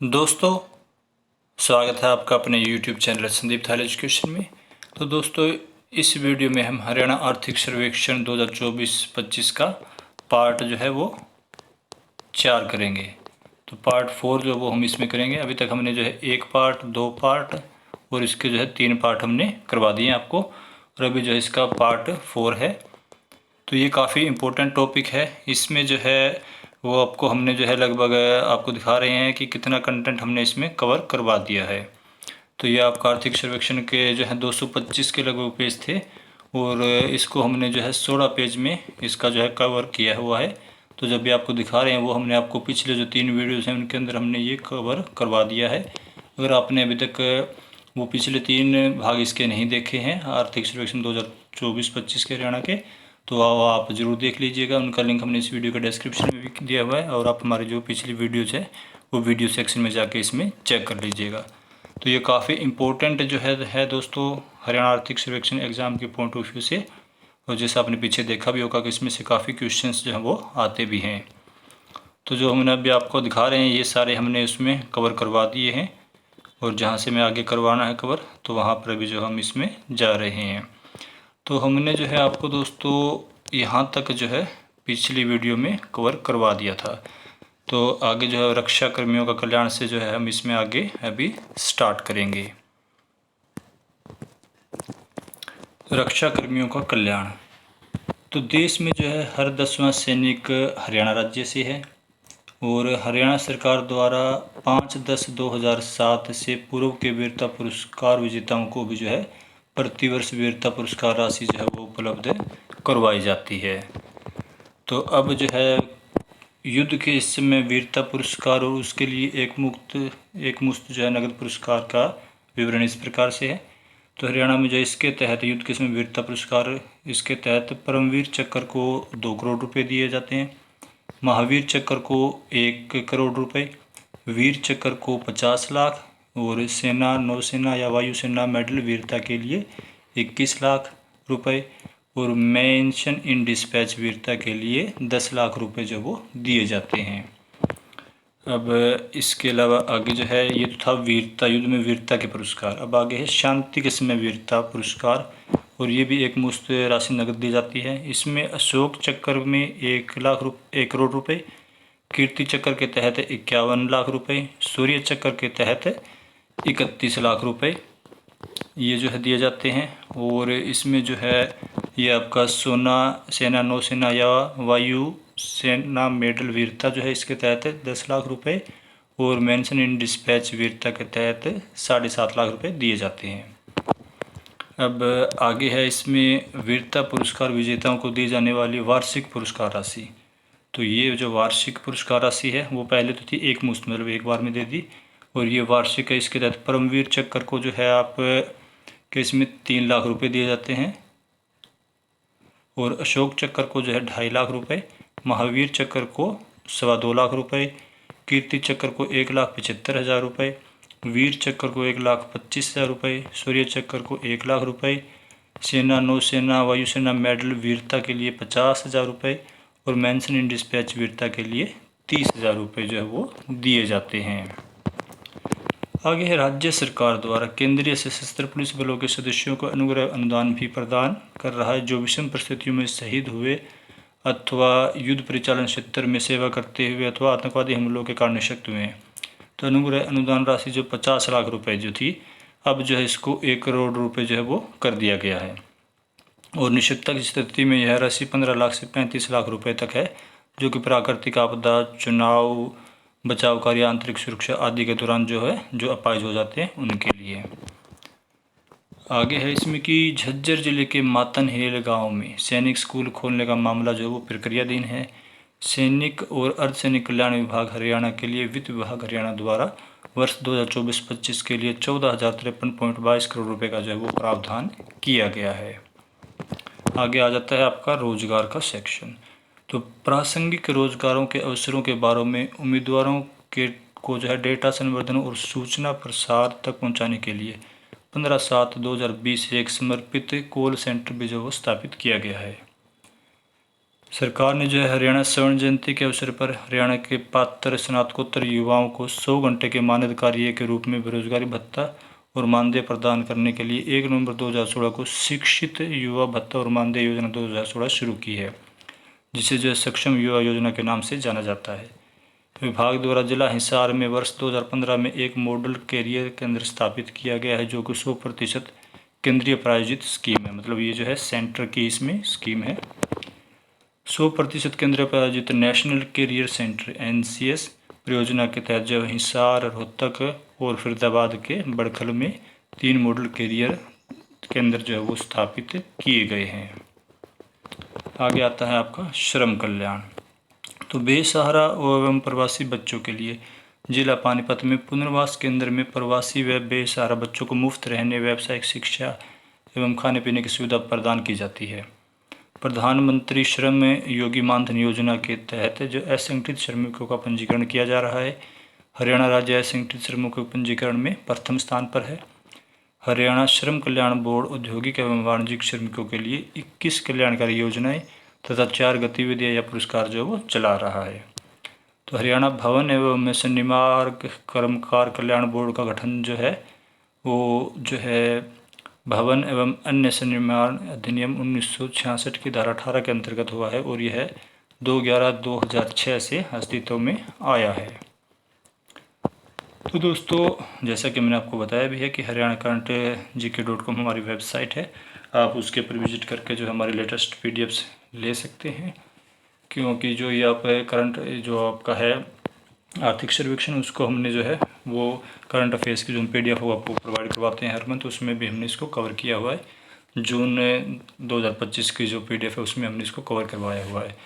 दोस्तों, स्वागत है आपका अपने YouTube चैनल संदीप थाल एजुकेशन में। तो दोस्तों, इस वीडियो में हम हरियाणा आर्थिक सर्वेक्षण 2024-25 का पार्ट जो है वो 4 करेंगे। तो पार्ट 4 जो वो हम इसमें करेंगे। अभी तक हमने जो है 1 पार्ट, 2 पार्ट और इसके जो है 3 पार्ट हमने करवा दिए आपको, और अभी जो है इसका पार्ट 4 है। तो ये काफ़ी इम्पोर्टेंट टॉपिक है। इसमें जो है वो आपको हमने जो है लगभग आपको दिखा रहे हैं कि कितना कंटेंट हमने इसमें कवर करवा दिया है। तो ये आपका आर्थिक सर्वेक्षण के जो है 225 के लगभग पेज थे, और इसको हमने जो है 16 पेज में इसका जो है कवर किया हुआ है। तो जब भी आपको दिखा रहे हैं वो हमने आपको पिछले जो 3 वीडियोज़ हैं उनके अंदर हमने ये कवर करवा दिया है। अगर आपने अभी तक वो पिछले 3 भाग इसके नहीं देखे हैं आर्थिक सर्वेक्षण 2024-25 के हरियाणा के, तो आप ज़रूर देख लीजिएगा। उनका लिंक हमने इस वीडियो के डिस्क्रिप्शन में भी दिया हुआ है, और आप हमारी जो पिछली वीडियोज़ है वो वीडियो सेक्शन में जाके इसमें चेक कर लीजिएगा। तो ये काफ़ी इम्पोर्टेंट जो है दोस्तों, हरियाणा आर्थिक सर्वेक्षण एग्ज़ाम के पॉइंट ऑफ व्यू से। और जैसा आपने पीछे देखा भी होगा कि इसमें से काफ़ी क्वेश्चंस जो हैं वो आते भी हैं। तो जो हमने अभी आपको दिखा रहे हैं ये सारे हमने इसमें कवर करवा दिए हैं, और जहाँ से मैं आगे करवाना है कवर तो वहाँ पर अभी जो हम इसमें जा रहे हैं। तो हमने जो है आपको दोस्तों यहाँ तक जो है पिछली वीडियो में कवर करवा दिया था। तो आगे जो है रक्षा कर्मियों का कल्याण से जो है हम इसमें आगे अभी स्टार्ट करेंगे। रक्षा कर्मियों का कल्याण। तो देश में जो है हर 10वां सैनिक हरियाणा राज्य से है, और हरियाणा सरकार द्वारा 5/10/2007 से पूर्व के वीरता पुरस्कार विजेताओं को भी जो है प्रतिवर्ष वीरता पुरस्कार राशि जो है वो उपलब्ध करवाई जाती है। तो अब जो है युद्ध के इस समय वीरता पुरस्कार और उसके लिए एक मुश्त जो है नगद पुरस्कार का विवरण इस प्रकार से है। तो हरियाणा में जो इसके तहत युद्ध के समय वीरता पुरस्कार, इसके तहत परमवीर चक्र को 2 करोड़ रुपए दिए जाते हैं, महावीर चक्र को 1 करोड़ रुपए, वीर चक्र को 50 लाख, और सेना, नौसेना या वायुसेना मेडल वीरता के लिए 21 लाख रुपए, और मेंशन इन डिस्पैच वीरता के लिए 10 लाख रुपए जो वो दिए जाते हैं। अब इसके अलावा आगे जो है ये तो था वीरता, युद्ध में वीरता के पुरस्कार। अब आगे है शांति के समय वीरता पुरस्कार, और ये भी एक मुश्त राशि नगद दी जाती है। इसमें अशोक चक्र में 1 करोड़ रुपए, कीर्ति चक्र के तहत 51 लाख रुपए, सूर्य चक्र के तहत 31 लाख रुपए ये जो है दिए जाते हैं। और इसमें जो है ये आपका सेना, नौसेना या वायु सेना मेडल वीरता जो है इसके तहत 10 लाख रुपए, और मेंशन इन डिस्पैच वीरता के तहत 7.5 लाख रुपए दिए जाते हैं। अब आगे है इसमें वीरता पुरस्कार विजेताओं को दी जाने वाली वार्षिक पुरस्कार राशि। तो ये जो वार्षिक पुरस्कार राशि है वो पहले तो थी एक मुश्त, मतलब एक बार में दे दी, और ये वार्षिक है। इसके तहत परमवीर चक्र को जो है आप के इसमें 3 लाख रुपए दिए जाते हैं, और अशोक चक्र को जो है 2.5 लाख रुपए, महावीर चक्र को 2.25 लाख रुपए, कीर्ति चक्र को 1,75,000 रुपये, वीर चक्र को 1,25,000 रुपये, सूर्य चक्र को 1 लाख रुपये, सेना, नौसेना, वायुसेना मेडल वीरता के लिए 50,000 रुपये, और मेंशन इन डिस्पैच वीरता के लिए 30,000 रुपये जो है वो दिए जाते हैं। आगे है राज्य सरकार द्वारा केंद्रीय सशस्त्र पुलिस बलों के सदस्यों को अनुग्रह अनुदान भी प्रदान कर रहा है, जो विषम परिस्थितियों में शहीद हुए अथवा युद्ध परिचालन क्षेत्र में सेवा करते हुए अथवा आतंकवादी हमलों के कारण निशक्त हुए हैं। तो अनुग्रह अनुदान राशि जो 50 लाख रुपए जो थी, अब जो है इसको 1 करोड़ रुपए जो है वो कर दिया गया है, और निश्चितता की स्थिति में यह राशि 15 लाख से 35 लाख रुपए तक है, जो कि प्राकृतिक आपदा, चुनाव, बचाव कार्य, आंतरिक सुरक्षा आदि के दौरान जो है जो अपाहिज हो जाते हैं उनके लिए। आगे है इसमें कि झज्जर जिले के मातनहेल गांव में सैनिक स्कूल खोलने का मामला जो है वो प्रक्रियाधीन है। सैनिक और अर्धसैनिक कल्याण विभाग हरियाणा के लिए वित्त विभाग हरियाणा द्वारा वर्ष 2024-25 के लिए 14,053.22 करोड़ रुपए का जो है वो प्रावधान किया गया है। आगे आ जाता है आपका रोजगार का सेक्शन। तो प्रासंगिक रोजगारों के अवसरों के बारे में उम्मीदवारों के को जो है डेटा संवर्धन और सूचना प्रसार तक पहुंचाने के लिए 15/7/2020 से एक समर्पित कॉल सेंटर भी जो वो स्थापित किया गया है। सरकार ने जो है हरियाणा स्वर्ण जयंती के अवसर पर हरियाणा के पात्र स्नातकोत्तर युवाओं को 100 घंटे के मानद कार्य के रूप में बेरोजगारी भत्ता और मानदेय प्रदान करने के लिए 1 नवंबर 2016 को शिक्षित युवा भत्ता और मानदेय योजना 2016 शुरू की है, जिसे जो है सक्षम युवा योजना के नाम से जाना जाता है। विभाग द्वारा जिला हिसार में वर्ष 2015 में एक मॉडल कैरियर केंद्र स्थापित किया गया है, जो कि 100% केंद्रीय प्रायोजित स्कीम है। मतलब ये जो है सेंटर की इसमें स्कीम है। 100% केंद्रीय प्रायोजित नेशनल कैरियर सेंटर NCS परियोजना के तहत जो हिसार, रोहतक और फरीदाबाद के बड़खल में 3 मॉडल कैरियर केंद्र जो है वो स्थापित किए गए हैं। आगे आता है आपका श्रम कल्याण। तो बेसहारा एवं प्रवासी बच्चों के लिए जिला पानीपत में पुनर्वास केंद्र में प्रवासी व बेसहारा बच्चों को मुफ्त रहने, व्यावसायिक शिक्षा एवं खाने पीने की सुविधा प्रदान की जाती है। प्रधानमंत्री श्रम योगी मानधन योजना के तहत जो असंगठित श्रमिकों का पंजीकरण किया जा रहा है। हरियाणा राज्य असंगठित श्रमिकों के पंजीकरण में प्रथम स्थान पर है। हरियाणा श्रम कल्याण बोर्ड औद्योगिक एवं वाणिज्यिक श्रमिकों के लिए 21 कल्याणकारी योजनाएं तथा 4 गतिविधियां या पुरस्कार जो वो चला रहा है। तो हरियाणा भवन एवं मेसन निमार्ग कर्मकार कल्याण बोर्ड का गठन जो है वो जो है भवन एवं अन्य संनिर्माण अधिनियम 1966 की धारा 18 के अंतर्गत हुआ है और यह 2/11/2006 से अस्तित्व में आया है। तो दोस्तों, जैसा कि मैंने आपको बताया भी है कि हरियाणा करंट GK.com हमारी वेबसाइट है। आप उसके ऊपर विजिट करके जो हमारे लेटेस्ट PDFs ले सकते हैं, क्योंकि जो ये आप करंट जो आपका है आर्थिक सर्वेक्षण, उसको हमने जो है वो करंट अफेयर्स की जो PDF वो आपको प्रोवाइड करवाते हैं हर मंथ, उसमें भी हमने इसको कवर किया हुआ है। जून 2025 की जो PDF है उसमें हमने इसको कवर करवाया हुआ है।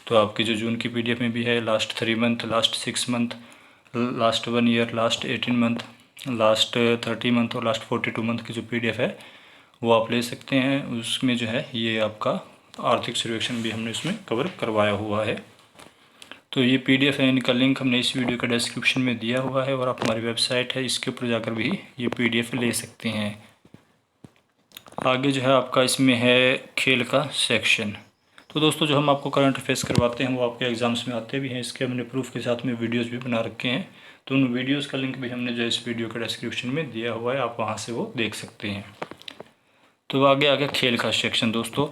तो आपकी जो जून की PDF में भी है last 3 month, last 6 month, last 1 year, last 18 month, last 30 month और लास्ट 42 मंथ की जो PDF है वो आप ले सकते हैं। उसमें जो है ये आपका आर्थिक सर्वेक्षण भी हमने उसमें कवर करवाया हुआ है। तो ये PDF है, इनका लिंक हमने इस वीडियो के डिस्क्रिप्शन में दिया हुआ है और आप हमारी वेबसाइट है इसके ऊपर जाकर भी ये PDF ले सकते हैं। आगे जो है आपका इसमें है खेल का सेक्शन। तो दोस्तों, जो हम आपको करंट अफेयर्स करवाते हैं वो आपके एग्ज़ाम्स में आते भी हैं। इसके हमने प्रूफ के साथ में वीडियोस भी बना रखे हैं, तो उन वीडियोस का लिंक भी हमने जो इस वीडियो के डिस्क्रिप्शन में दिया हुआ है, आप वहां से वो देख सकते हैं। तो आगे आ गया खेल का सेक्शन दोस्तों।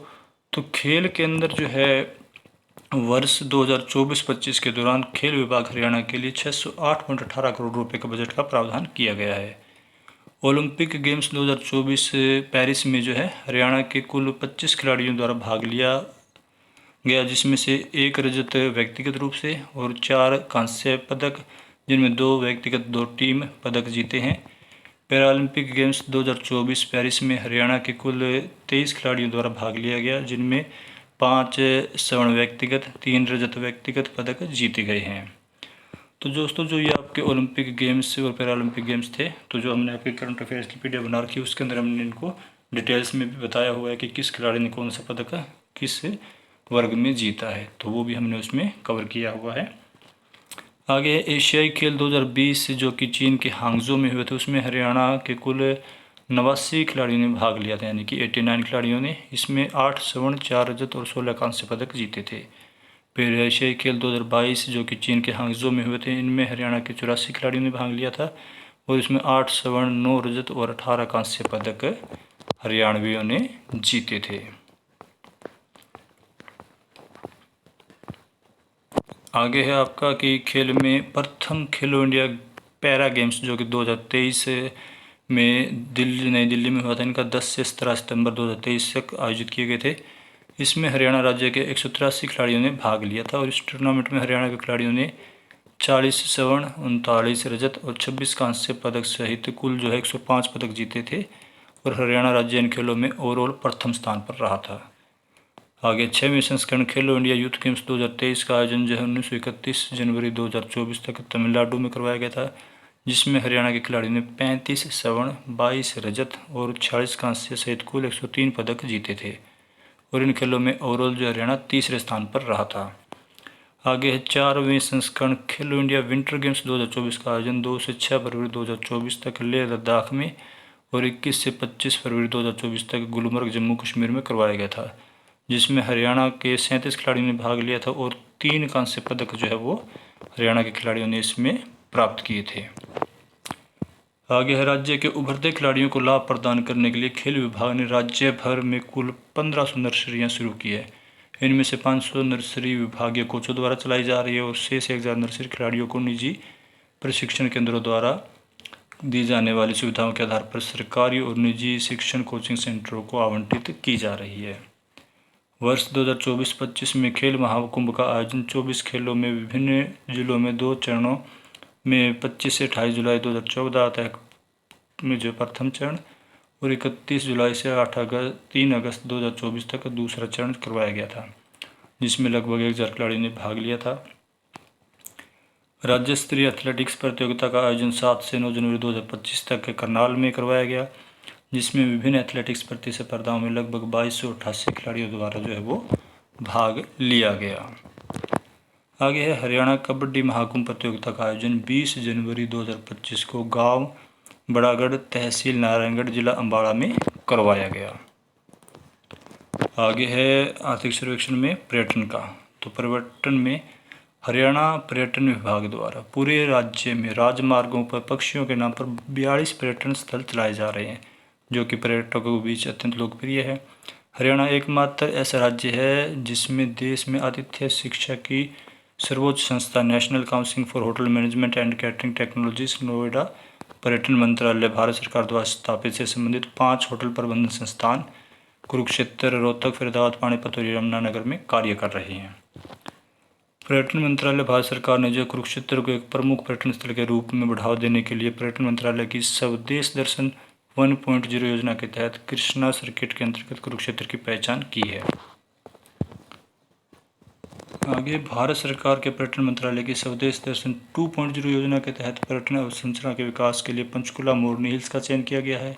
तो खेल के अंदर जो है वर्ष 2024-25 के दौरान खेल विभाग हरियाणा के लिए 608.18 करोड़ रुपये का बजट का प्रावधान किया गया है। ओलंपिक गेम्स 2024 पेरिस में जो है हरियाणा के कुल 25 खिलाड़ियों द्वारा भाग लिया गया, जिसमें से 1 रजत व्यक्तिगत रूप से और 4 कांस्य पदक, जिनमें 2 व्यक्तिगत 2 टीम पदक जीते हैं। पैरालंपिक गेम्स 2024 पेरिस में हरियाणा के कुल 23 खिलाड़ियों द्वारा भाग लिया गया, जिनमें 5 स्वर्ण व्यक्तिगत, 3 रजत व्यक्तिगत पदक जीते गए हैं। तो दोस्तों, जो ये आपके ओलंपिक गेम्स और पैरालंपिक गेम्स थे, तो जो हमने आपके करंट अफेयर्स की PDF बना रखी है उसके अंदर हमने इनको डिटेल्स में भी बताया हुआ है कि किस खिलाड़ी ने कौन सा पदक किस वर्ग में जीता है, तो वो भी हमने उसमें कवर किया हुआ है। आगे एशियाई खेल 2020 जो कि चीन के हांगजो में हुए थे, उसमें हरियाणा के कुल 89 खिलाड़ियों ने भाग लिया था, यानी कि 89 खिलाड़ियों ने। इसमें 8 स्वर्ण, 4 रजत और 16 कांस्य पदक जीते थे। फिर एशियाई खेल 2022 जो कि चीन के हांगजो में हुए थे, इनमें हरियाणा के 84 खिलाड़ियों ने भाग लिया था और इसमें 8 स्वर्ण, 9 रजत और 18 कांस्य पदक हरियाणवियों ने जीते थे। आगे है आपका कि खेल में प्रथम खेलो इंडिया पैरा गेम्स जो कि 2023 में नई दिल्ली में हुआ था, इनका 10 से 17 सितंबर 2023 तक आयोजित किए गए थे। इसमें हरियाणा राज्य के 183 खिलाड़ियों ने भाग लिया था और इस टूर्नामेंट में हरियाणा के खिलाड़ियों ने 40 स्वर्ण, 39 रजत और 26 कांस्य पदक सहित कुल जो है 105 पदक जीते थे और हरियाणा राज्य इन खेलों में ओवरऑल प्रथम स्थान पर रहा था। आगे 6वें संस्करण खेलो इंडिया यूथ गेम्स 2023 का आयोजन जो है 1931 जनवरी 2024 तक तमिलनाडु में करवाया गया था, जिसमें हरियाणा के खिलाड़ियों ने 35 स्वर्ण, 22 रजत और 46 कांस्य सहित कुल 103 पदक जीते थे और इन खेलों में ओवरऑल जो हरियाणा तीसरे स्थान पर रहा था। आगे है 4वें संस्करण खेलो इंडिया विंटर गेम्स 2024 का आयोजन 2 से 6 फरवरी 2024 तक लेह लद्दाख में और 21 से 25 फरवरी 2024 तक गुलमर्ग जम्मू कश्मीर में करवाया गया था, जिसमें हरियाणा के 37 खिलाड़ियों ने भाग लिया था और 3 कांस्य पदक जो है वो हरियाणा के खिलाड़ियों ने इसमें प्राप्त किए थे। आगे है, राज्य के उभरते खिलाड़ियों को लाभ प्रदान करने के लिए खेल विभाग ने राज्य भर में कुल 1500 नर्सरियां शुरू की है। इनमें से 500 नर्सरी विभागीय कोचों द्वारा चलाई जा रही है और 6 से 1000 नर्सरी खिलाड़ियों को निजी प्रशिक्षण केंद्रों द्वारा दी जाने वाली सुविधाओं के आधार पर सरकारी और निजी शिक्षण कोचिंग सेंटरों को आवंटित की जा रही है। वर्ष 2024-25 में खेल महाकुंभ का आयोजन 24 खेलों में विभिन्न जिलों में 2 चरणों में 25 से 28 जुलाई 2014 तक में जो प्रथम चरण और 31 जुलाई से 3 अगस्त 2024 तक दूसरा चरण करवाया गया था, जिसमें लगभग 1000 खिलाड़ियों ने भाग लिया था। राज्य स्तरीय एथलेटिक्स प्रतियोगिता का आयोजन 7 से 9 जनवरी 2025 तक करनाल में करवाया गया, जिसमें विभिन्न एथलेटिक्स प्रतिस्पर्धाओं में लगभग 2288 खिलाड़ियों द्वारा जो है वो भाग लिया गया। आगे है, हरियाणा कबड्डी महाकुंभ प्रतियोगिता का आयोजन 20 जनवरी 2025 को गांव बड़ागढ़, तहसील नारायणगढ़, जिला अम्बाड़ा में करवाया गया। आगे है आर्थिक सर्वेक्षण में पर्यटन का। तो पर्यटन में हरियाणा पर्यटन विभाग द्वारा पूरे राज्य में राजमार्गों पर पक्षियों के नाम पर 42 पर्यटन स्थल चलाए जा रहे हैं, जो कि पर्यटकों के बीच अत्यंत लोकप्रिय है। हरियाणा एकमात्र ऐसा राज्य है जिसमें देश में आतिथ्य शिक्षा की सर्वोच्च संस्था national council for hotel management and catering technologies Noida पर्यटन मंत्रालय भारत सरकार द्वारा स्थापित से संबंधित 5 होटल प्रबंधन संस्थान कुरुक्षेत्र, रोहतक, फरीदाबाद, पानीपत और यमुनानगर में कार्य कर रहे हैं। पर्यटन मंत्रालय भारत सरकार ने जो कुरुक्षेत्र को एक प्रमुख पर्यटन स्थल के रूप में बढ़ावा देने के लिए पर्यटन मंत्रालय की स्वदेश दर्शन 1.0 योजना के तहत कृष्णा सर्किट के अंतर्गत कुरुक्षेत्र की पहचान की है। आगे, भारत सरकार के पर्यटन मंत्रालय की स्वदेश दर्शन 2.0 योजना के तहत पर्यटन अवसंरचना के विकास के लिए पंचकुला मोरनी हिल्स का चयन किया गया है।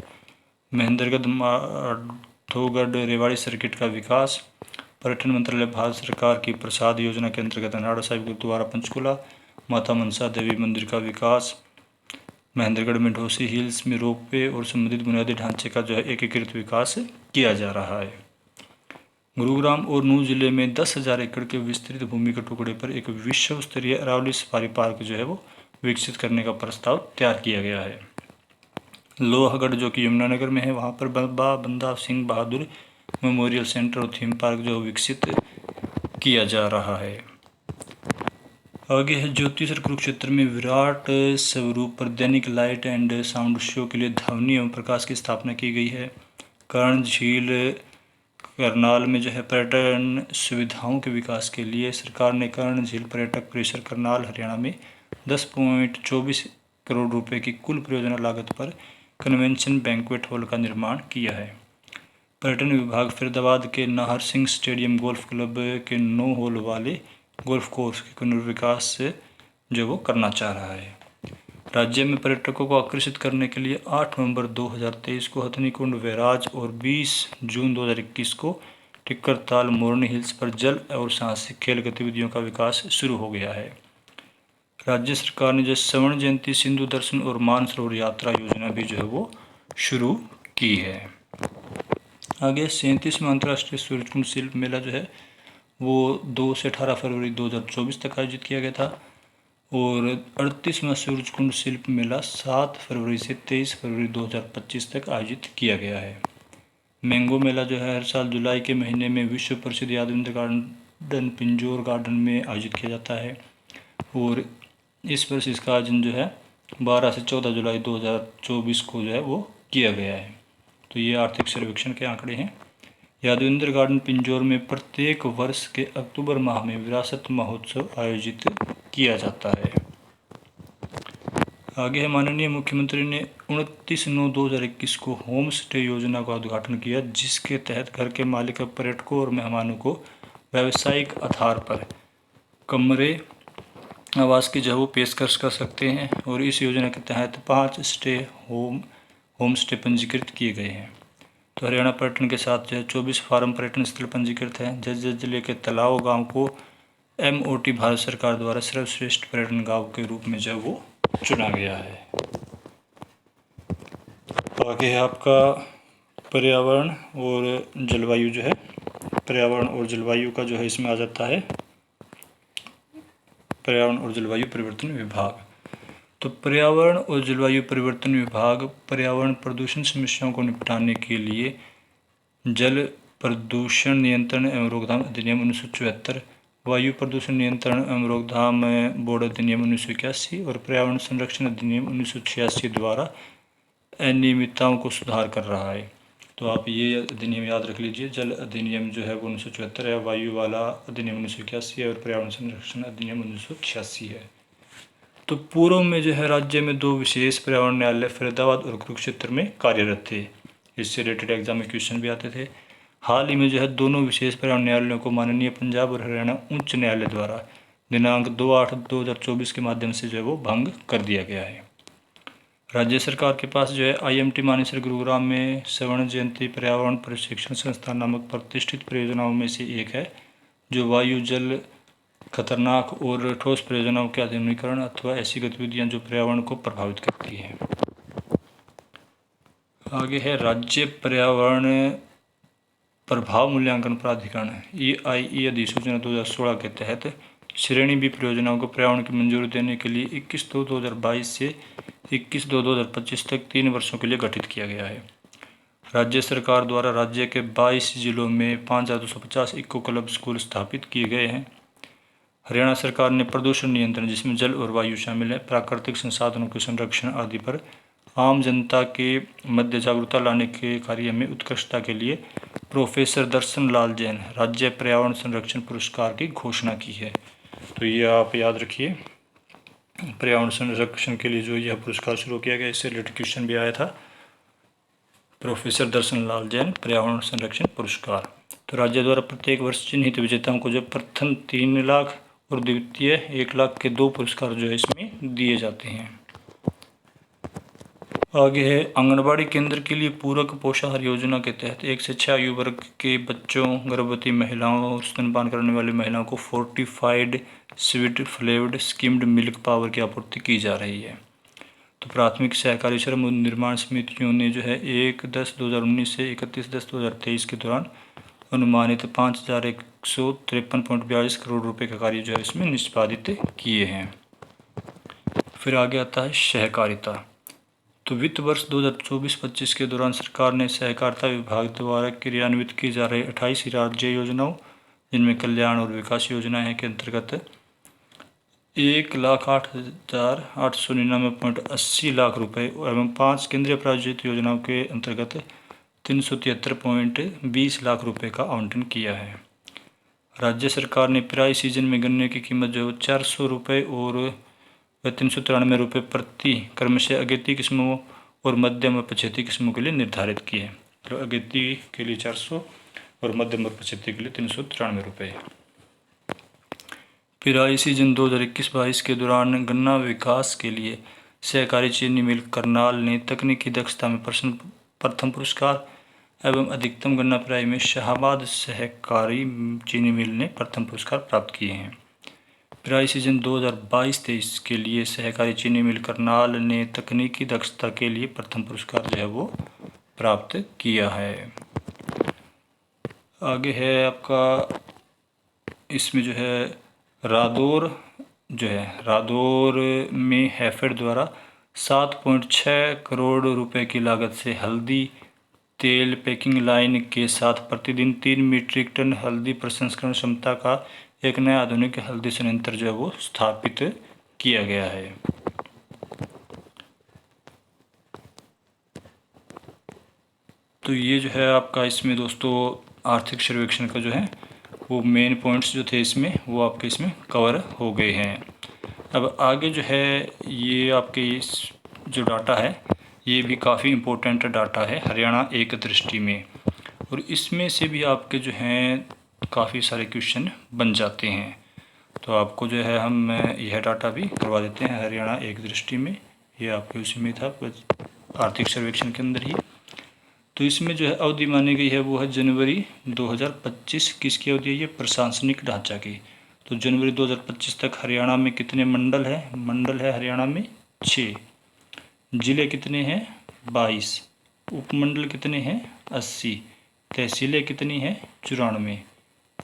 महेंद्रगढ़, माधोगढ़, रेवाड़ी सर्किट का विकास। पर्यटन मंत्रालय भारत सरकार की प्रसाद योजना के अंतर्गत अनाड़ा साहिब गुरुद्वारा पंचकुला, माता मनसा देवी मंदिर का विकास। महेंद्रगढ़ में ढोसी हिल्स में रोपवे और संबंधित बुनियादी ढांचे का जो है एकीकृत विकास किया जा रहा है। गुरुग्राम और नूंह जिले में 10,000 एकड़ के विस्तृत भूमि के टुकड़े पर एक विश्व स्तरीय अरावली सफारी पार्क जो है वो विकसित करने का प्रस्ताव तैयार किया गया है। लोहगढ़ जो कि यमुनानगर में है, वहाँ पर बाबा बंदा सिंह बहादुर मेमोरियल सेंटर और थीम पार्क जो विकसित किया जा रहा है। आगे है, ज्योतिसर कुरुक्षेत्र में विराट स्वरूप पर दैनिक लाइट एंड साउंड शो के लिए ध्वनि एवं प्रकाश की स्थापना की गई है। कर्ण झील करनाल में जो है पर्यटन सुविधाओं के विकास के लिए सरकार ने कर्ण झील पर्यटक परिसर करनाल हरियाणा में 10.24 करोड़ रुपए की कुल परियोजना लागत पर कन्वेंशन बैंक्वेट हॉल का निर्माण किया है। पर्यटन विभाग फरीदाबाद के Nahar Singh stadium golf club के 9 होल वाले गोल्फ कोर्स के पुनर्विकास से जो वो करना चाह रहा है। राज्य में पर्यटकों को आकर्षित करने के लिए 8 नवंबर 2023 को हथनीकुंड, वैराज और 20 जून 2021 को टिक्करताल, मोरनी हिल्स पर जल और साहसिक खेल गतिविधियों का विकास शुरू हो गया है। राज्य सरकार ने जो स्वर्ण जयंती, सिंधु दर्शन और मानसरोवर यात्रा योजना भी जो है वो शुरू की है। आगे 37वां अंतर्राष्ट्रीय सूरजकुंड शिल्प मेला जो है वो 2 से 18 फरवरी 2024 तक आयोजित किया गया था और 38वां सूरजकुंड शिल्प मेला 7 फरवरी से 23 फरवरी 2025 तक आयोजित किया गया है। मैंगो मेला जो है हर साल जुलाई के महीने में विश्व प्रसिद्ध यादविंद्र गार्डन पिंजौर गार्डन में आयोजित किया जाता है और इस वर्ष इसका आयोजन जो है 12 से 14 जुलाई 2024 को जो है वो किया गया है। तो ये आर्थिक सर्वेक्षण के आंकड़े हैं। यादविंद्र गार्डन पिंजौर में प्रत्येक वर्ष के अक्टूबर माह में विरासत महोत्सव आयोजित किया जाता है। आगे है, माननीय मुख्यमंत्री ने 29/9/2021 को होम स्टे योजना का उद्घाटन किया, जिसके तहत घर के मालिक पर्यटकों और मेहमानों को व्यावसायिक आधार पर कमरे आवास की जो वो पेशकश कर सकते हैं और इस योजना के तहत 5 होम स्टे पंजीकृत किए गए हैं। तो हरियाणा पर्यटन के साथ जो है 24 फार्म पर्यटन स्थल पंजीकृत हैं। जज्जर जिले के तलाव गांव को MOT भारत सरकार द्वारा सर्वश्रेष्ठ पर्यटन गांव के रूप में जो वो चुना गया है। आगे है आपका पर्यावरण और जलवायु जो है पर्यावरण और जलवायु का जो है इसमें आ जाता है पर्यावरण और जलवायु परिवर्तन विभाग। तो पर्यावरण और जलवायु परिवर्तन विभाग पर्यावरण प्रदूषण समस्याओं को निपटाने के लिए जल प्रदूषण नियंत्रण एवं रोकथाम अधिनियम 1974, वायु प्रदूषण नियंत्रण एवं रोकथाम बोर्ड अधिनियम 1981 और पर्यावरण संरक्षण अधिनियम 1986 द्वारा अनियमितताओं को सुधार कर रहा है। तो आप ये अधिनियम याद रख लीजिए, जल अधिनियम जो है वो 1974 है, वायु वाला अधिनियम 1981 है और पर्यावरण संरक्षण अधिनियम 1986 है। तो पूर्व में जो है राज्य में 2 विशेष पर्यावरण न्यायालय फरीदाबाद और कुरुक्षेत्र में कार्यरत थे। इससे रिलेटेड एग्जाम में क्वेश्चन भी आते थे। हाल ही में जो है दोनों विशेष पर्यावरण न्यायालयों को माननीय पंजाब और हरियाणा उच्च न्यायालय द्वारा दिनांक 2/8/2024 के माध्यम से जो है वो भंग कर दिया गया है। राज्य सरकार के पास जो है IMT मानेसर गुरुग्राम में स्वर्ण जयंती पर्यावरण प्रशिक्षण संस्थान नामक प्रतिष्ठित परियोजनाओं में से एक है, जो वायु जल खतरनाक और ठोस परियोजनाओं के आधुनिकीकरण अथवा ऐसी गतिविधियां जो पर्यावरण को प्रभावित करती हैं। आगे है राज्य पर्यावरण प्रभाव मूल्यांकन प्राधिकरण EIE अधिसूचना 2016 के तहत श्रेणी B परियोजनाओं को पर्यावरण की मंजूरी देने के लिए 21/2/2022 से 21/2/2025 तक 3 वर्षों के लिए गठित किया गया है। राज्य सरकार द्वारा राज्य के 22 जिलों में 5250 इको क्लब स्कूल स्थापित किए गए हैं। हरियाणा सरकार ने प्रदूषण नियंत्रण, जिसमें जल और वायु शामिल है, प्राकृतिक संसाधनों के संरक्षण आदि पर आम जनता के मध्य जागरूकता लाने के कार्य में उत्कृष्टता के लिए प्रोफेसर दर्शन लाल जैन राज्य पर्यावरण संरक्षण पुरस्कार की घोषणा की है। तो ये आप याद रखिए, पर्यावरण संरक्षण के लिए जो यह पुरस्कार शुरू किया गया, इससे रिलेटेड क्वेश्चन भी आया था। प्रोफेसर दर्शन लाल जैन पर्यावरण संरक्षण पुरस्कार। तो राज्य द्वारा प्रत्येक वर्ष चिन्हित विजेताओं को जो प्रथम 3 लाख और द्वितीय 1 लाख के 2 पुरस्कार जो है इसमें दिए जाते हैं। आगे है आंगनबाड़ी केंद्र के लिए पूरक पोषाहार योजना के तहत 1 से 6 आयु वर्ग के बच्चों, गर्भवती महिलाओं और स्तनपान करने वाली महिलाओं को fortified sweet flavoured skimmed milk power की आपूर्ति की जा रही है। तो प्राथमिक सहकारी श्रम निर्माण समितियों ने जो है 1/10/2019 से 31/10/2023 के दौरान अनुमानित 5153.42 करोड़ रुपए का कार्य जो है इसमें निष्पादित किए हैं। फिर आगे आता है सहकारिता। तो वित्त वर्ष 2024-25 के दौरान सरकार ने सहकारिता विभाग द्वारा क्रियान्वित की जा रही 28 राज्य योजनाओं, जिनमें कल्याण और विकास योजनाएं के अंतर्गत 1,08,899.80 लाख रुपए एवं 5 केंद्रीय प्रायोजित योजनाओं के अंतर्गत 373.20 लाख रुपए का आवंटन किया है। राज्य सरकार ने पेराई सीजन में गन्ने की कीमत जो 400 रुपये और 393 रुपये प्रति क्रमशः अगेती किस्मों और मध्यम व पछेती किस्मों के लिए निर्धारित की है। तो अगेती के लिए 400 और मध्यम और पछेती के लिए 393 रुपये। पेराई सीजन 2021-22 के दौरान गन्ना विकास के लिए सहकारी चीनी मिल करनाल ने तकनीकी दक्षता में प्रथम पुरस्कार एवं अधिकतम गन्ना पेराई में शाहबाद सहकारी चीनी मिल ने प्रथम पुरस्कार प्राप्त किए हैं। पेराई सीजन 2022-23 के लिए सहकारी चीनी मिल करनाल ने तकनीकी दक्षता के लिए प्रथम पुरस्कार जो है वो प्राप्त किया है। आगे है आपका इसमें जो है रादौर में हैफेड द्वारा 7.6 करोड़ रुपए की लागत से हल्दी तेल पैकिंग लाइन के साथ प्रतिदिन 3 मीट्रिक टन हल्दी प्रसंस्करण क्षमता का एक नया आधुनिक हल्दी संयंत्र जो है वो स्थापित किया गया है। तो ये जो है आपका इसमें दोस्तों आर्थिक सर्वेक्षण का जो है वो मेन पॉइंट्स जो थे इसमें वो आपके इसमें कवर हो गए हैं। अब आगे जो है ये आपके इस जो डाटा है ये भी काफ़ी इम्पोर्टेंट डाटा है हरियाणा एक दृष्टि में, और इसमें से भी आपके जो हैं काफ़ी सारे क्वेश्चन बन जाते हैं। तो आपको जो है हम यह डाटा भी करवा देते हैं हरियाणा एक दृष्टि में, ये आपके उसी में था आर्थिक सर्वेक्षण के अंदर ही। तो इसमें जो है अवधि मानी गई है वो है जनवरी 2025। किसकी अवधि है ये? प्रशासनिक ढांचा की। तो जनवरी 2025 तक हरियाणा में कितने मंडल है? मंडल है हरियाणा में 6, जिले कितने हैं? 22, उपमंडल कितने हैं? 80, तहसीलें कितनी हैं? 94।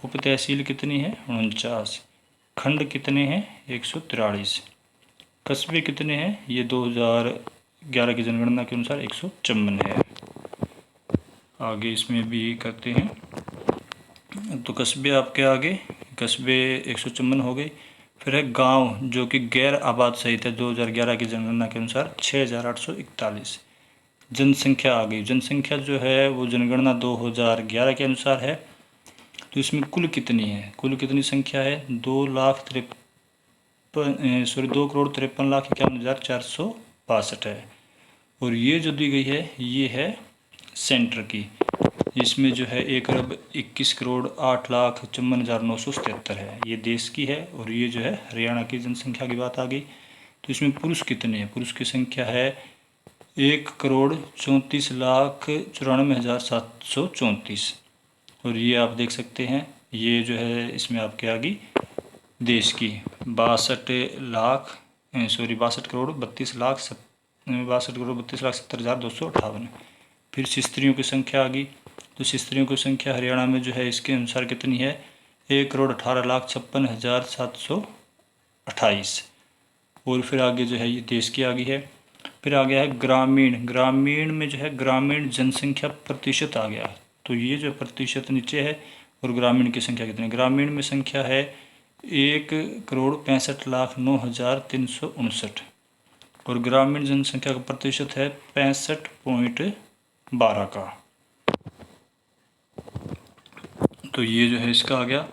उप तहसील कितनी है 49, खंड कितने हैं 143, कस्बे कितने हैं ये 2011 की जनगणना के अनुसार 154 है। आगे इसमें भी करते हैं। तो कस्बे आपके आगे, कस्बे 154 हो गए। फिर है गांव जो कि गैर आबाद सहित है 2011 की जनगणना के अनुसार 6841। जनसंख्या आ गई, जनसंख्या जो है वो जनगणना 2011 के अनुसार है। तो इसमें कुल कितनी है, कुल कितनी संख्या है 2,53,51,462 है। और ये जो दी गई है ये है सेंटर की, इसमें जो है 1,21,08,54,977 है, ये देश की है। और ये जो है हरियाणा की जनसंख्या की बात आ गई। तो इसमें पुरुष कितने हैं, पुरुष की संख्या है 1,34,94,734। और ये आप देख सकते हैं, ये जो है इसमें आपके आ गई देश की 62,32,70,258। फिर स्त्रियों की संख्या आ गई। तो स्त्रियों की संख्या हरियाणा में जो है इसके अनुसार कितनी है 1,18,56,728। और फिर आगे जो है ये देश की आ गई है। फिर आ गया है ग्रामीण, ग्रामीण में जो है ग्रामीण जनसंख्या प्रतिशत आ गया। तो ये जो प्रतिशत नीचे है, और ग्रामीण की संख्या कितनी, ग्रामीण में संख्या है 1,65,09,359। और ग्रामीण जनसंख्या का प्रतिशत है 65.12 का। तो ये जो है इसका आ गया।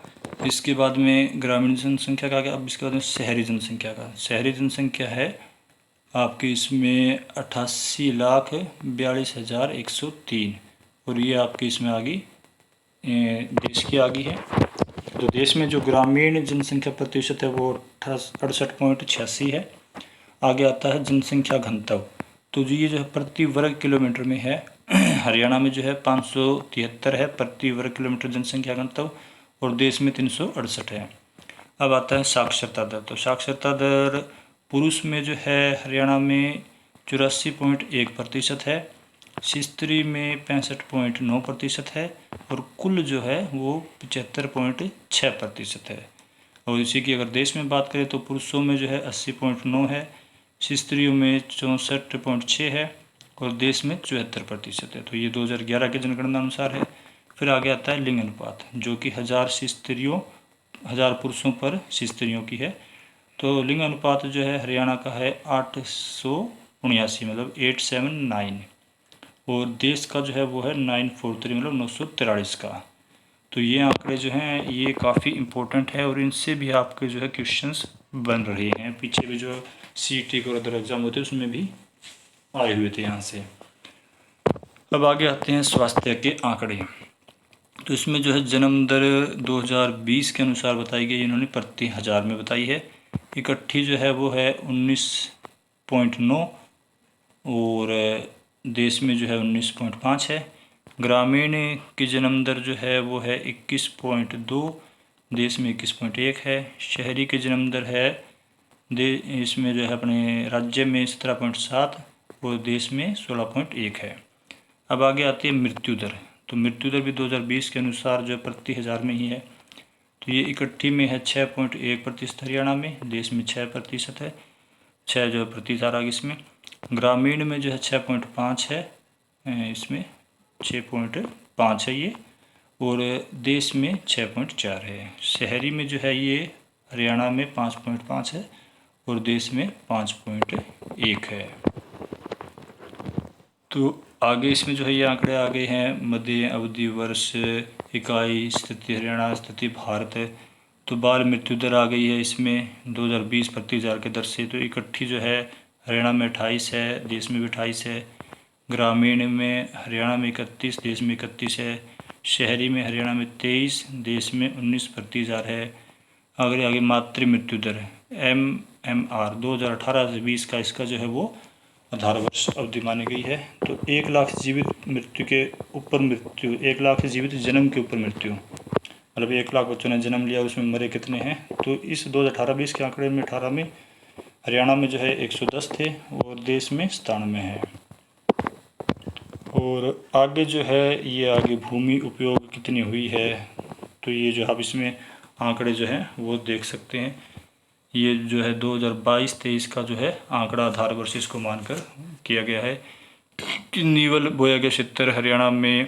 इसके बाद में ग्रामीण जनसंख्या का आ गया। अब इसके बाद में शहरी जनसंख्या का, शहरी जनसंख्या है आपके इसमें 88,42,103। और ये आपके इसमें आ गई देश की आ गई है। तो देश में जो ग्रामीण जनसंख्या प्रतिशत है वो 68.86 है। आगे आता है जनसंख्या घनत्व। तो ये जो है प्रति वर्ग किलोमीटर में है, हरियाणा में जो है 573 है प्रति वर्ग किलोमीटर जनसंख्या घनत्व, और देश में 368 है। अब आता है साक्षरता दर। तो साक्षरता दर पुरुष में जो है हरियाणा में 84.1% है, स्त्री में 65.9% है, और कुल जो है वो 75.6% है। और इसी की अगर देश में बात करें तो पुरुषों में जो है 80.9 है, स्त्रियों में 64.6 है, और देश में 74% है। तो ये 2011 के जनगणना अनुसार है। फिर आगे आता है लिंग अनुपात, जो कि 1000 पुरुषों पर स्त्रियों की है। तो लिंग अनुपात जो है हरियाणा का है 879, मतलब 879, और देश का जो है वो है 943, मतलब 943 का। तो ये आंकड़े जो हैं ये काफ़ी इम्पोर्टेंट है, और इनसे भी आपके जो है क्वेश्चंस बन रहे हैं। पीछे भी जो सीईटी के और अदर एग्ज़ाम होते हैं उसमें भी आए हुए थे यहाँ से। अब आगे आते हैं स्वास्थ्य के आंकड़े। तो इसमें जो है जन्म दर 2020 के अनुसार बताई गई, इन्होंने प्रति 1000 में बताई है। इकट्ठी जो है वो है 19.9, और देश में जो है 19.5 है। ग्रामीण की जन्म दर जो है वो है 21.2, देश में 21.1 है। शहरी की जन्म दर है इसमें जो है अपने राज्य में 17.7, और देश में 16.1 है। अब आगे आती है मृत्यु दर। तो मृत्यु दर भी 2020 के अनुसार जो प्रति 1000 में ही है। तो ये इकट्ठी में है 6.1% हरियाणा में, देश में 6% है, 6 जो है प्रति 1000 आ गई इसमें। ग्रामीण में जो है 6.5 है, इसमें 6.5 है ये, और देश में 6.4 है। शहरी में जो है ये हरियाणा में 5.5 है, और देश में 5.1 है। तो आगे इसमें जो है ये आंकड़े आ गए हैं मध्य अवधि वर्ष, इकाई, स्थिति हरियाणा, स्थिति भारत। तो बाल मृत्यु दर आ गई है इसमें 2020 प्रति 1000 के दर से। तो इकट्ठी जो है हरियाणा में 28 है, देश में भी 28 है। ग्रामीण में हरियाणा में 31, देश में 31 है। शहरी में हरियाणा में 23, देश में 19 प्रति 1000 है। आगे मातृ मृत्यु दर MMR 2018 से 20 का, इसका जो है वो आधार वर्ष अवधि मानी गई है। तो 1 लाख जीवित मृत्यु के ऊपर मृत्यु, 1 लाख जीवित जन्म के ऊपर मृत्यु, मतलब 1 लाख बच्चों ने जन्म लिया, उसमें मरे कितने हैं। तो इस 2018-20 के आंकड़े में 18 में हरियाणा में जो है 110 थे, और देश में 97 है। और आगे जो है ये आगे भूमि उपयोग कितनी हुई है, तो ये जो आप इसमें आंकड़े जो हैं वो देख सकते हैं। ये जो है 2022-23 का जो है आंकड़ा आधार वर्ष इसको मानकर किया गया है कि नीवल बोया गया क्षेत्र हरियाणा में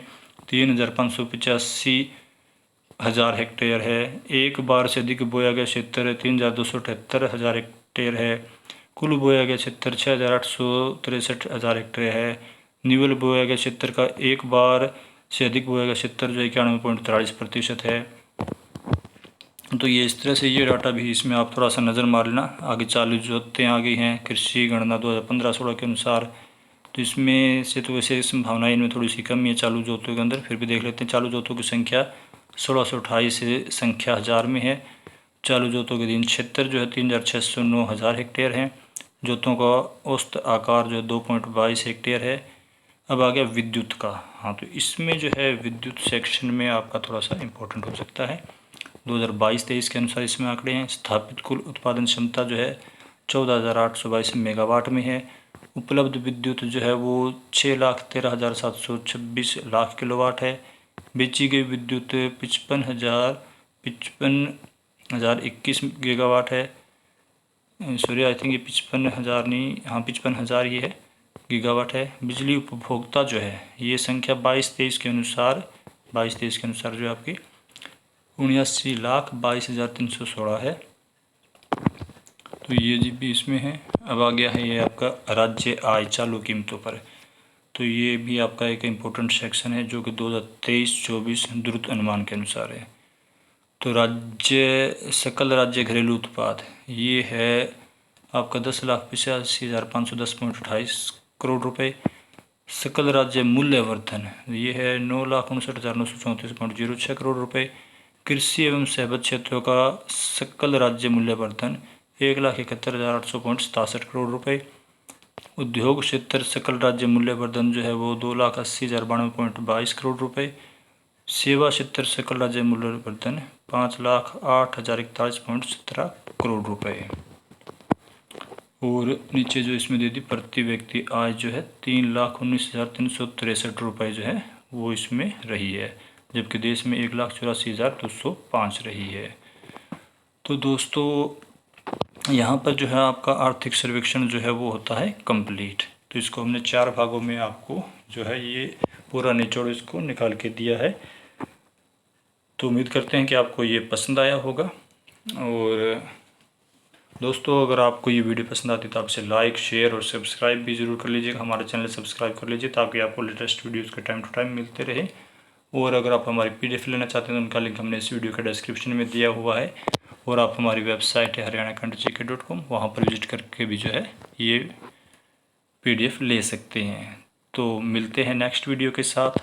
3,585,000 हेक्टेयर है। एक बार से अधिक बोया गया क्षेत्र 3,278,000 हेक्टेयर है। कुल बोया गया क्षेत्र 6,863,000 हेक्टेयर है। नीवल बोया गया क्षेत्र का एक बार से अधिक बोया गया क्षेत्र जो 91.43% है। तो ये इस तरह से ये डाटा भी इसमें आप थोड़ा सा नज़र मार लेना। आगे चालू जोतें आ गई हैं कृषि गणना 2015-16 के अनुसार। तो इसमें से तो वैसे संभावना इनमें थोड़ी सी कमी है चालू जोतों के अंदर, फिर भी देख लेते हैं। चालू जोतों की संख्या 1628 संख्या हज़ार में है। चालू जोतों के दिन क्षेत्र जो है 3,609,000 हेक्टेयर है। जोतों का औसत आकार जो है 2.22 हेक्टेयर है। अब आ गया विद्युत का। हाँ, तो इसमें जो है विद्युत सेक्शन में आपका थोड़ा सा इम्पोर्टेंट हो सकता है। 2022-23 के अनुसार इसमें आंकड़े हैं। स्थापित कुल उत्पादन क्षमता जो है 14,822 मेगावाट में है। उपलब्ध विद्युत जो है वो 6,13,726 लाख किलोवाट है। बेची गई विद्युत 55,021 गीगावाट है। सॉरी, आई थिंक ये 55,000 नहीं, हाँ 55,000 ये है गीगावाट है। बिजली उपभोक्ता जो है ये संख्या 22-23 के अनुसार जो है आपकी 79,22,316 है। तो ये जी भी इसमें है। अब आ गया है ये आपका राज्य आय चालू कीमतों पर। तो ये भी आपका एक इम्पोर्टेंट सेक्शन है जो कि 2023-24 द्रुत अनुमान के अनुसार है। तो सकल राज्य घरेलू उत्पाद ये है आपका 10,85,510.28 करोड़ रुपए। सकल राज्य मूल्यवर्धन ये है 9,59,934.06 करोड़ रुपए। कृषि एवं सहबत क्षेत्रों का सकल राज्य मूल्यवर्धन 1,71,800.67 करोड़ रुपए। उद्योग क्षेत्र सकल राज्य मूल्यवर्धन जो है वो 2,80,092.22 करोड़ रुपए। सेवा क्षेत्र सकल राज्य मूल्यवर्धन 5,08,041.17 करोड़ रुपए। और नीचे जो इसमें दे दी प्रति व्यक्ति आय जो है 3,19,363 रुपये जो है वो इसमें रही है, जबकि देश में 1,84,205 रही है। तो दोस्तों यहाँ पर जो है आपका आर्थिक सर्वेक्षण जो है वो होता है कंप्लीट। तो इसको हमने 4 भागों में आपको जो है ये पूरा निचोड़ इसको निकाल के दिया है। तो उम्मीद करते हैं कि आपको ये पसंद आया होगा। और दोस्तों अगर आपको ये वीडियो पसंद आती है तो आप इसे लाइक, शेयर और सब्सक्राइब भी ज़रूर कर लीजिएगा। हमारे चैनल सब्सक्राइब कर लीजिए ताकि आपको लेटेस्ट वीडियोज़ के टाइम टू टाइम मिलते रहे। और अगर आप हमारी PDF लेना चाहते हैं तो उनका लिंक हमने इस वीडियो के डिस्क्रिप्शन में दिया हुआ है। और आप हमारी वेबसाइट है haryanakhand.gk.com, वहाँ पर विजिट करके भी जो है ये PDF ले सकते हैं। तो मिलते हैं नेक्स्ट वीडियो के साथ।